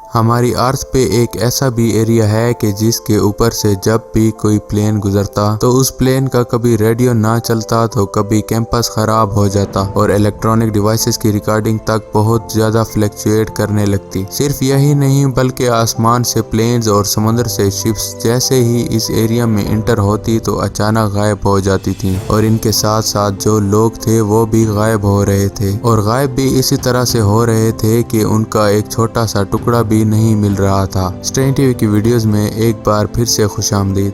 हमारी अर्थ पे एक ऐसा भी एरिया है कि जिसके ऊपर से जब भी कोई प्लेन गुजरता तो उस प्लेन का कभी रेडियो ना चलता तो कभी कैंपस खराब हो जाता और इलेक्ट्रॉनिक डिवाइसेस की रिकॉर्डिंग तक बहुत ज्यादा फ्लक्चुएट करने लगती। सिर्फ यही नहीं बल्कि आसमान से प्लेन्स और समुद्र से शिप्स जैसे ही इस एरिया में इंटर होती तो अचानक गायब हो जाती थी और इनके साथ साथ जो लोग थे वो भी गायब हो रहे थे और गायब भी इसी तरह से हो रहे थे कि उनका एक छोटा सा टुकड़ा भी नहीं मिल रहा था। स्ट्रेन टीवी की वीडियोस में एक बार फिर से खुशामदीद।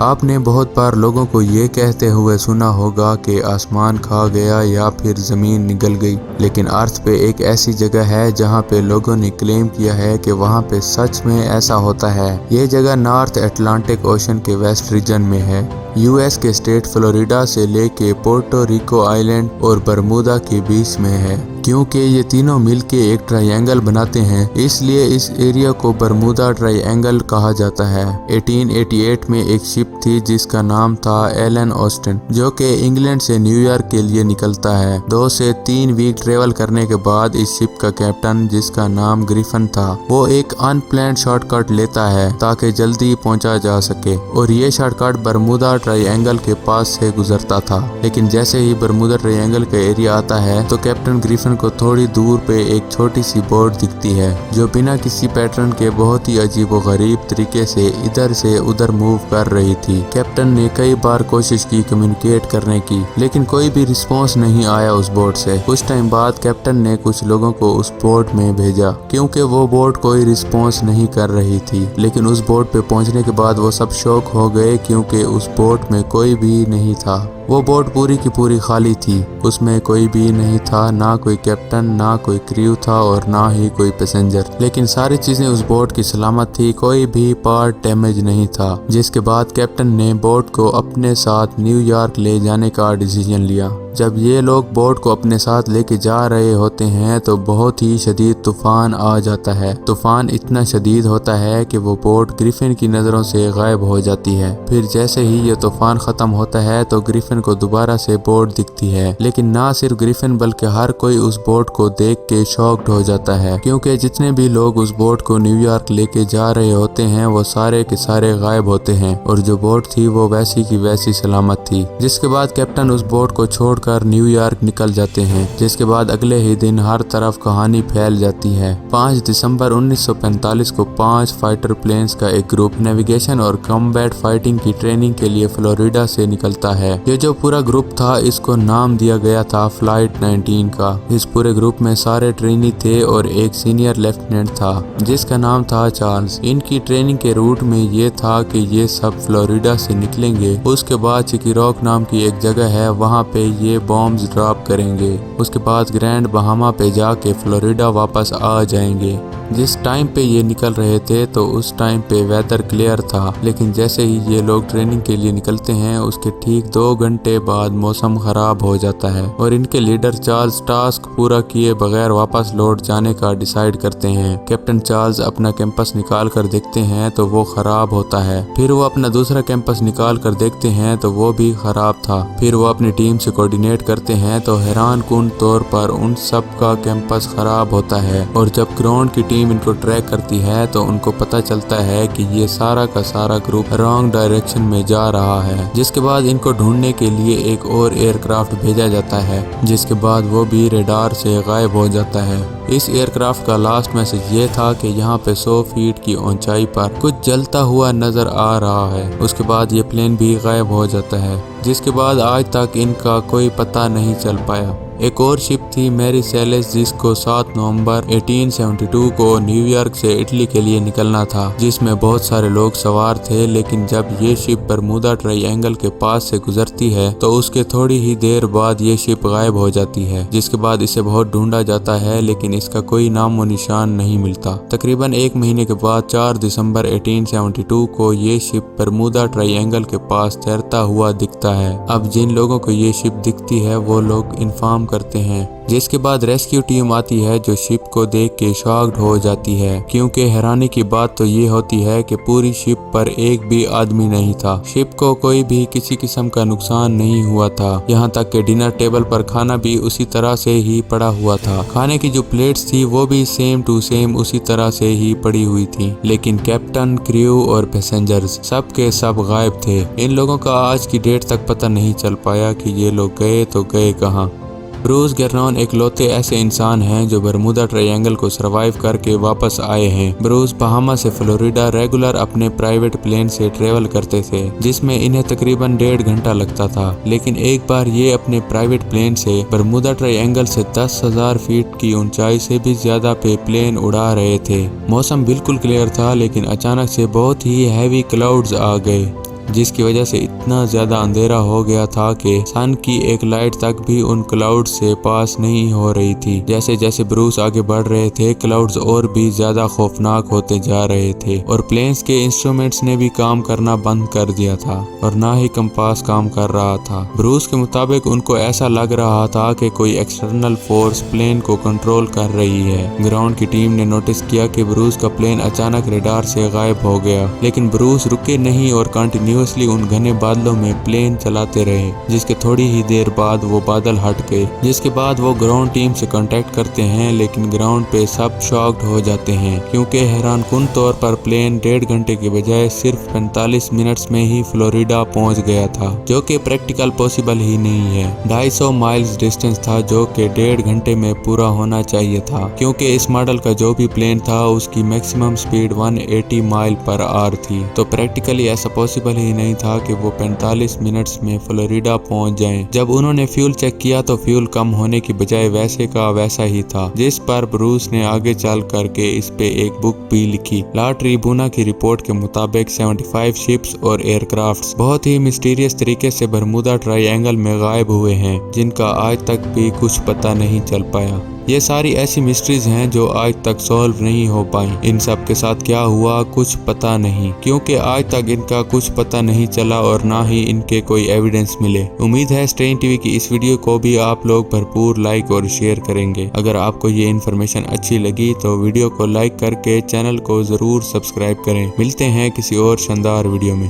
आपने बहुत बार लोगों को ये कहते हुए सुना होगा कि आसमान खा गया या फिर जमीन निगल गई, लेकिन अर्थ पे एक ऐसी जगह है जहाँ पे लोगों ने क्लेम किया है कि वहाँ पे सच में ऐसा होता है। ये जगह नॉर्थ अटलांटिक ओशन के वेस्ट रीजन में है। यूएस के स्टेट फ्लोरिडा से लेके पोर्टो रिको आइलैंड और बरमूदा के बीच में है। क्योंकि ये तीनों मिलके एक ट्रायंगल बनाते हैं इसलिए इस एरिया को बरमूदा ट्रायंगल कहा जाता है। 1888 में एक शिप थी जिसका नाम था एलन ऑस्टिन जो कि इंग्लैंड से न्यूयॉर्क के लिए निकलता है। 2 से 3 वीक ट्रेवल करने के बाद इस शिप का कैप्टन जिसका नाम ग्रिफिन था वो एक अनप्लान्ड शॉर्टकट लेता है ताकि जल्दी पहुंचा जा सके और ये शॉर्टकट बरमूदा ट्रायंगल के पास से गुजरता था। लेकिन जैसे ही बरमूदा ट्रायंगल का एरिया आता है तो कैप्टन ग्रिफिन को थोड़ी दूर पे एक छोटी सी बोट दिखती है जो बिना किसी पैटर्न के बहुत ही अजीब व गरीब तरीके से इधर से उधर मूव कर रही थी। कैप्टन ने कई बार कोशिश की कम्युनिकेट करने की लेकिन कोई भी रिस्पॉन्स नहीं आया उस बोट से। कुछ टाइम बाद कैप्टन ने कुछ लोगों को उस बोट में भेजा क्योंकि वो बोट कोई रिस्पॉन्स नहीं कर रही थी। लेकिन उस बोट पे पहुंचने के बाद वो सब शॉक हो गए क्योंकि उस बोट में कोई भी नहीं था। वो बोट पूरी की पूरी खाली थी, उसमें कोई भी नहीं था, ना कोई कैप्टन ना कोई क्रू था और ना ही कोई पैसेंजर। लेकिन सारी चीजें उस बोट की सलामत थी, कोई भी पार्ट डैमेज नहीं था। जिसके बाद कैप्टन ने बोट को अपने साथ न्यूयॉर्क ले जाने का डिसीजन लिया। जब ये लोग बोट को अपने साथ लेके जा रहे होते हैं तो बहुत ही शदीद तूफान आ जाता है। तूफान इतना शदीद होता है कि वो बोट ग्रिफिन की नजरों से गायब हो जाती है। फिर जैसे ही ये तूफान खत्म होता है तो ग्रिफिन को दोबारा से बोट दिखती है। लेकिन ना सिर्फ ग्रिफिन बल्कि हर कोई उस बोट को देख के शॉक्ड हो जाता है क्योंकि जितने भी लोग उस बोट को न्यूयॉर्क लेके जा रहे होते हैं वो सारे के सारे गायब होते हैं और जो बोट थी वो वैसी की वैसी सलामत थी। जिसके बाद कैप्टन उस बोट को छोड़कर न्यूयॉर्क निकल जाते हैं। जिसके बाद अगले ही दिन हर तरफ कहानी फैल जाती है। 5 दिसंबर 1945 को 5 फाइटर प्लेन्स का एक ग्रुप नेविगेशन और कॉम्बैट फाइटिंग की ट्रेनिंग के लिए फ्लोरिडा से निकलता है। ये जो पूरा ग्रुप था इसको नाम दिया गया था फ्लाइट 19 का। इस पूरे ग्रुप में सारे ट्रेनी थे और एक सीनियर लेफ्टिनेंट था जिसका नाम था चार्ल्स। इनकी ट्रेनिंग के रूट में ये था कि ये सब फ्लोरिडा से निकलेंगे, उसके बाद चिकिरॉक नाम की एक जगह है वहाँ पे ये बॉम्ब्स ड्रॉप करेंगे, उसके बाद ग्रैंड बहामा पे जाके फ्लोरिडा वापस आ जाएंगे। जिस टाइम पे ये निकल रहे थे तो उस टाइम पे वेदर क्लियर था। लेकिन जैसे ही ये लोग ट्रेनिंग के लिए निकलते हैं उसके ठीक 2 घंटे बाद मौसम खराब हो जाता है और इनके लीडर चार्ल्स टास्क पूरा किए बगैर वापस लौट जाने का डिसाइड करते हैं। कैप्टन चार्ल्स अपना कैंपस निकाल कर देखते हैं तो वो खराब होता है। फिर वो अपना दूसरा कैंपस निकाल कर देखते हैं तो वो भी खराब था। फिर वो अपनी टीम से कोऑर्डिनेट करते हैं तो हैरान कुन तौर पर उन सब का कैंपस खराब होता है और जब ग्राउंड की टीम इनको ट्रैक करती है तो उनको पता चलता है कि ये सारा का सारा ग्रुप रॉन्ग डायरेक्शन में जा रहा है। जिसके बाद इनको ढूंढने के लिए एक और एयरक्राफ्ट भेजा जाता है जिसके बाद वो भी रेडार से गायब हो जाता है। इस एयरक्राफ्ट का लास्ट मैसेज ये था कि यहाँ पे 100 फीट की ऊंचाई पर कुछ जलता हुआ नजर आ रहा है। उसके बाद ये प्लेन भी गायब हो जाता है जिसके बाद आज तक इनका कोई पता नहीं चल पाया। एक और शिप थी मैरी सेलेस जिसको 7 नवंबर 1872 को न्यूयॉर्क से इटली के लिए निकलना था जिसमें बहुत सारे लोग सवार थे। लेकिन जब ये शिप बरमूदा ट्रायंगल के पास से गुजरती है तो उसके थोड़ी ही देर बाद ये शिप गायब हो जाती है। जिसके बाद इसे बहुत ढूंढा जाता है लेकिन इसका कोई नामो निशान नहीं मिलता। तकरीबन 1 महीने के बाद 4 दिसंबर 1872 को ये शिप बरमूदा ट्रायंगल के पास तैरता हुआ दिखता है। अब जिन लोगों को ये शिप दिखती है वो लोग इन्फॉर्म करते हैं, जिसके बाद रेस्क्यू टीम आती है जो शिप को देख के शॉक्ड हो जाती है, क्योंकि हैरानी की बात तो ये होती है कि पूरी शिप पर एक भी आदमी नहीं था। शिप को कोई भी किसी किस्म का नुकसान नहीं हुआ था, यहाँ तक कि डिनर टेबल पर खाना भी उसी तरह से ही पड़ा हुआ था। खाने की जो प्लेट्स थी वो भी सेम टू सेम उसी तरह से ही पड़ी हुई थी, लेकिन कैप्टन, क्रू और पैसेंजर्स सब के सब गायब थे। इन लोगों का आज की डेट तक पता नहीं चल पाया कि ये लोग गए तो गए कहाँ। ब्रूस गेर्नॉन एक लौते ऐसे इंसान हैं जो बरमूदा ट्रायंगल को सरवाइव करके वापस आए हैं। ब्रूस बहामा से फ्लोरिडा रेगुलर अपने प्राइवेट प्लेन से ट्रेवल करते थे, जिसमें इन्हें तकरीबन 1.5 घंटा लगता था, लेकिन एक बार ये अपने प्राइवेट प्लेन से बरमूदा ट्रायंगल से 10,000 फीट की ऊंचाई से भी ज्यादा पे प्लेन उड़ा रहे थे। मौसम बिल्कुल क्लियर था, लेकिन अचानक से बहुत ही हैवी क्लाउड्स आ गए, जिसकी वजह से इतना ज्यादा अंधेरा हो गया था कि सन की एक लाइट तक भी उन क्लाउड्स से पास नहीं हो रही थी। जैसे जैसे ब्रूस आगे बढ़ रहे थे, क्लाउड्स और भी ज्यादा खौफनाक होते जा रहे थे और प्लेन्स के इंस्ट्रूमेंट्स ने भी काम करना बंद कर दिया था और ना ही कंपास काम कर रहा था। ब्रूस के मुताबिक उनको ऐसा लग रहा था कि कोई एक्सटर्नल फोर्स प्लेन को कंट्रोल कर रही है। ग्राउंड की टीम ने नोटिस किया कि ब्रूस का प्लेन अचानक रेडार से गायब हो गया, लेकिन ब्रूस रुके नहीं और कंटिन्यू उन घने बादलों में प्लेन चलाते रहे, जिसके थोड़ी ही देर बाद वो बादल हट गए, जिसके बाद वो ग्राउंड टीम से कांटेक्ट करते हैं, लेकिन ग्राउंड पे सब शॉक्ड हो जाते हैं, क्योंकि हैरानकुन तौर पर प्लेन 1.5 घंटे के बजाय सिर्फ 45 मिनट्स में ही फ्लोरिडा पहुंच गया था, जो कि प्रैक्टिकल पॉसिबल ही नहीं है। 250 माइल्स डिस्टेंस था, जो कि 1.5 घंटे में पूरा होना चाहिए था, क्योंकि इस मॉडल का जो भी प्लेन था उसकी maximum speed 180 mile per hour थी। तो प्रैक्टिकली ऐसा पॉसिबल ही नहीं था कि वो 45 मिनट्स में फ्लोरिडा पहुंच जाएं। जब उन्होंने फ्यूल चेक किया तो फ्यूल कम होने की बजाय वैसे का वैसा ही था, जिस पर ब्रूस ने आगे चल करके इस पे एक बुक भी लिखी। ला ट्रिब्यूना की रिपोर्ट के मुताबिक 75 शिप्स और एयरक्राफ्ट्स बहुत ही मिस्टीरियस तरीके से बरमूदा ट्रायंगल में गायब हुए हैं, जिनका आज तक भी कुछ पता नहीं चल पाया। ये सारी ऐसी मिस्ट्रीज हैं जो आज तक सॉल्व नहीं हो पाई। इन सब के साथ क्या हुआ कुछ पता नहीं, क्योंकि आज तक इनका कुछ पता नहीं चला और ना ही इनके कोई एविडेंस मिले। उम्मीद है स्ट्रेन टीवी की इस वीडियो को भी आप लोग भरपूर लाइक और शेयर करेंगे। अगर आपको ये इन्फॉर्मेशन अच्छी लगी तो वीडियो को लाइक करके चैनल को जरूर सब्सक्राइब करें। मिलते हैं किसी और शानदार वीडियो में।